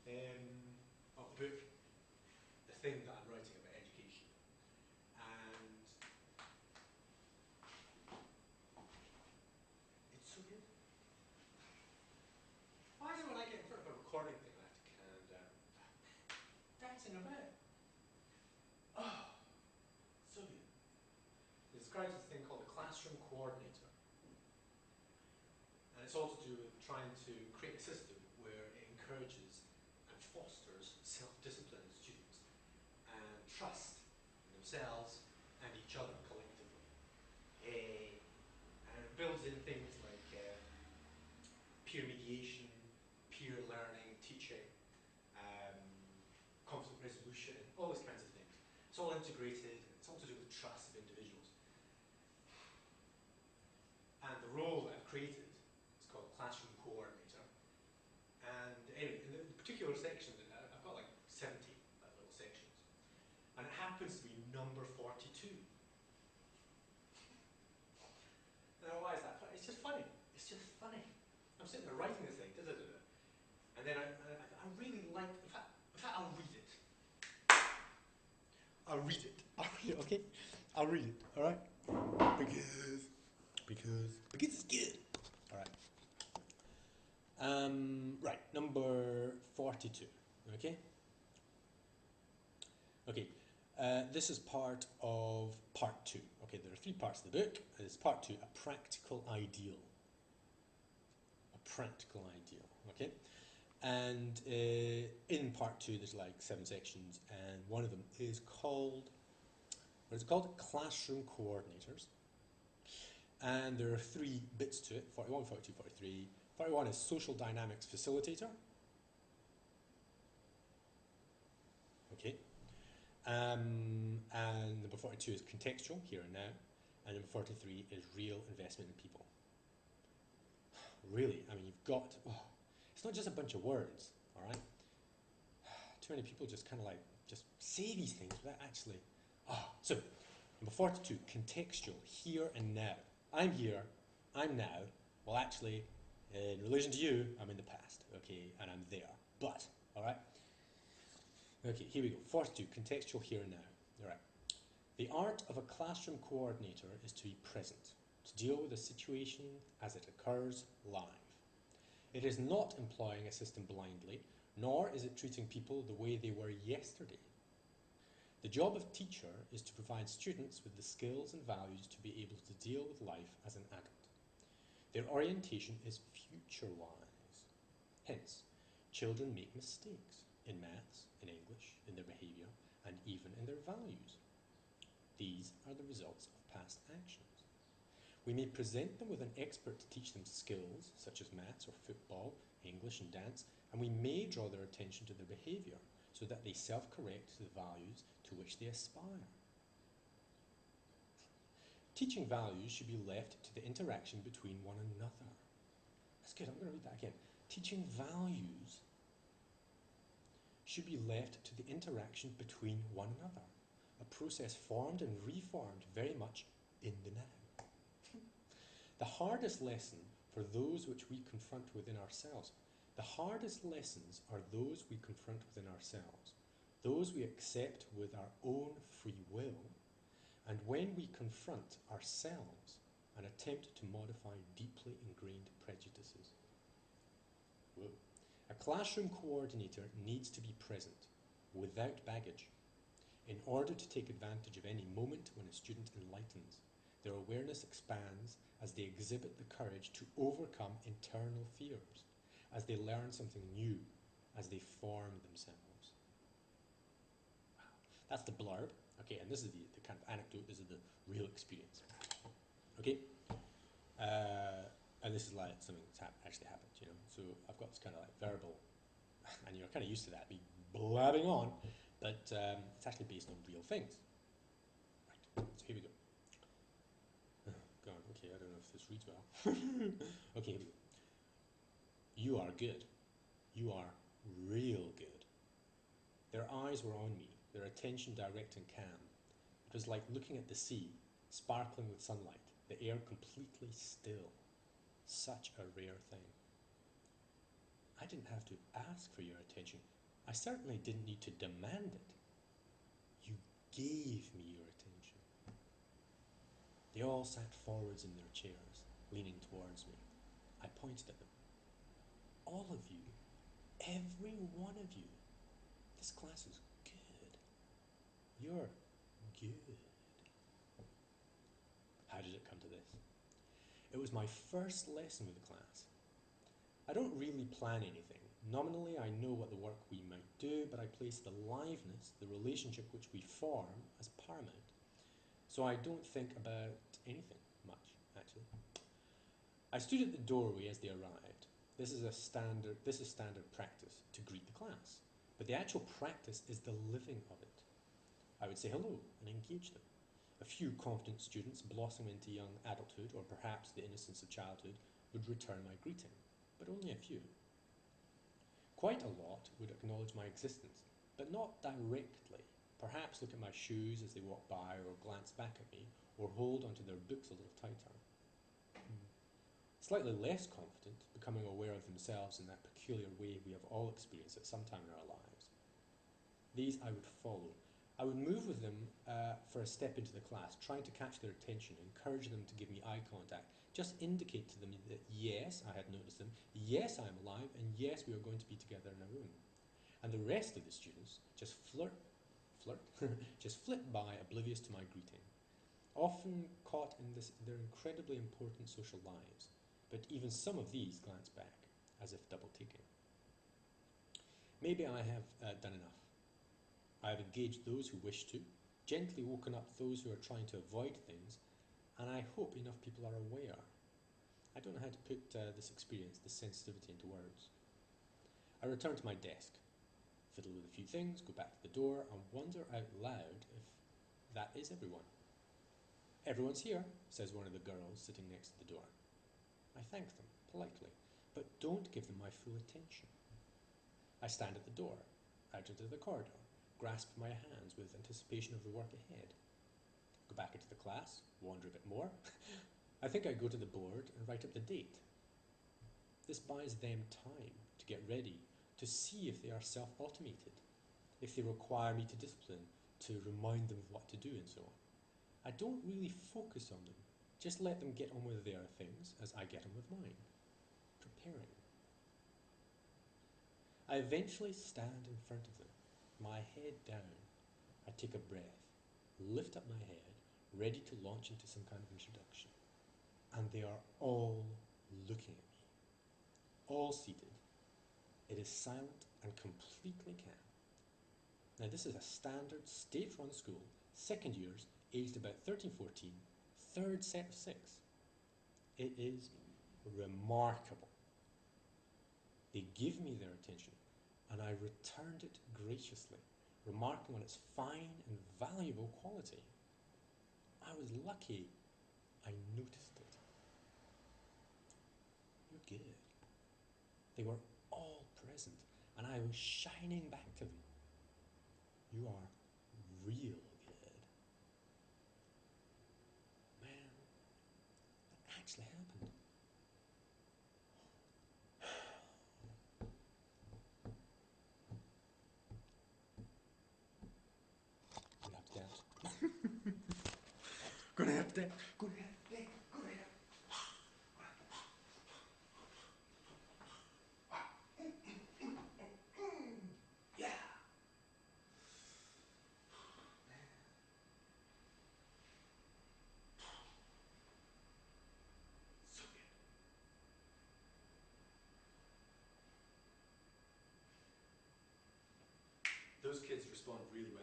a book, the thing that I'm writing about education. And it's so good. Why is it when I get in front of a recording thing I have to calm down? Dancing about. Oh, so good. It describes this thing called the classroom coordinator. And it's all to do with trying to create a system where it encourages and fosters self-discipline in students and trust in themselves and each other collectively. And it builds in things like peer mediation, peer learning, teaching, conflict resolution, all those kinds of things. It's all integrated, and it's all to do with trust of individuals. And the role that I've created is called classroom coordinator. And anyway, in the particular section, I've got like 70 little sections. And it happens to be number 42. Now, why is that funny? It's just funny. It's just funny. I'm sitting there writing this thing, and then I really like, in fact, I'll read it. I'll read it, okay? I'll read it, all right? Because it's good. All right. Right, number 42, okay? Okay, this is part of part 2. Okay, there are 3 parts of the book. It's part 2, a practical ideal. A practical ideal, okay? And in part 2, there's like 7 sections, and one of them is called, what is it called? Classroom coordinators. And there are 3 bits to it, 41, 42, 43. 41 is social dynamics facilitator. Okay. And number 42 is contextual, here and now. And number 43 is real investment in people. Really, I mean, you've got, it's not just a bunch of words, all right? Too many people just kind of like, just say these things without actually, So, number 42, contextual, here and now. I'm here, I'm now, well actually, in relation to you, I'm in the past, okay, and I'm there, but, all right? Okay, here we go, 42, contextual, here and now, all right. The art of a classroom coordinator is to be present, to deal with a situation as it occurs live. It is not employing a system blindly, nor is it treating people the way they were yesterday. The job of teacher is to provide students with the skills and values to be able to deal with life as an adult. Their orientation is future-wise. Hence, children make mistakes in maths, in English, in their behaviour, and even in their values. These are the results of past actions. We may present them with an expert to teach them skills, such as maths or football, English and dance, and we may draw their attention to their behaviour so that they self-correct to the values to which they aspire. Teaching values should be left to the interaction between one another. That's good, I'm going to read that again. Teaching values should be left to the interaction between one another, a process formed and reformed very much in the now. The hardest lesson for those which we confront within ourselves, the hardest lessons are those we confront within ourselves, those we accept with our own free will, and when we confront ourselves and attempt to modify deeply ingrained prejudices. Whoa. A classroom coordinator needs to be present, without baggage, in order to take advantage of any moment when a student enlightens. Their awareness expands as they exhibit the courage to overcome internal fears, as they learn something new, as they form themselves. Wow. That's the blurb, okay, and this is the kind of anecdote, this is the real experience. Okay? And this is like something that's actually happened, you know. So I've got this kind of like verbal, and you're kind of used to that, me blabbing on, but it's actually based on real things. Right, so here we go. God, okay, I don't know if this reads well. Okay, here we go. You are good. You are real good. Their eyes were on me, their attention direct and calm. It was like looking at the sea, sparkling with sunlight, the air completely still. Such a rare thing. I didn't have to ask for your attention. I certainly didn't need to demand it. You gave me your attention. They all sat forwards in their chairs, leaning towards me. I pointed at them. All of you, every one of you, this class is good. You're good. How did it come to this? It was my first lesson with the class. I don't really plan anything. Nominally, I know what the work we might do, but I place the liveness, the relationship which we form, as paramount. So I don't think about anything much, actually. I stood at the doorway as they arrived. This is standard practice, to greet the class. But the actual practice is the living of it. I would say hello and engage them. A few confident students blossom into young adulthood, or perhaps the innocence of childhood, would return my greeting, but only a few. Quite a lot would acknowledge my existence, but not directly. Perhaps look at my shoes as they walk by, or glance back at me, or hold onto their books a little tighter. Slightly less confident, becoming aware of themselves in that peculiar way we have all experienced at some time in our lives. These I would follow. I would move with them for a step into the class, trying to catch their attention, encourage them to give me eye contact, just indicate to them that yes, I had noticed them, yes, I am alive, and yes, we are going to be together in a room. And the rest of the students just just flit by, oblivious to my greeting, often caught in their incredibly important social lives. But even some of these glance back, as if double-taking. Maybe I have done enough. I have engaged those who wish to, gently woken up those who are trying to avoid things, and I hope enough people are aware. I don't know how to put this experience, this sensitivity into words. I return to my desk, fiddle with a few things, go back to the door, and wonder out loud if that is everyone. Everyone's here, says one of the girls sitting next to the door. I thank them politely, but don't give them my full attention. I stand at the door, out into the corridor, grasp my hands with anticipation of the work ahead. Go back into the class, wander a bit more. I think I go to the board and write up the date. This buys them time to get ready, to see if they are self-automated, if they require me to discipline, to remind them of what to do and so on. I don't really focus on them, just let them get on with their things as I get on with mine. Preparing. I eventually stand in front of them, my head down. I take a breath, lift up my head, ready to launch into some kind of introduction. And they are all looking at me, all seated. It is silent and completely calm. Now this is a standard state-run school, second years, aged about 13, 14, third set of 6. It is remarkable. They give me their attention, and I returned it graciously, remarking on its fine and valuable quality. I was lucky I noticed it. You're good. They were all present, and I was shining back to them. You are real good. Man, that actually happened. Gonna have to dance. Gonna have to dance. Gonna have to dance. Gonna have to. Yeah. So good. Those kids respond really well.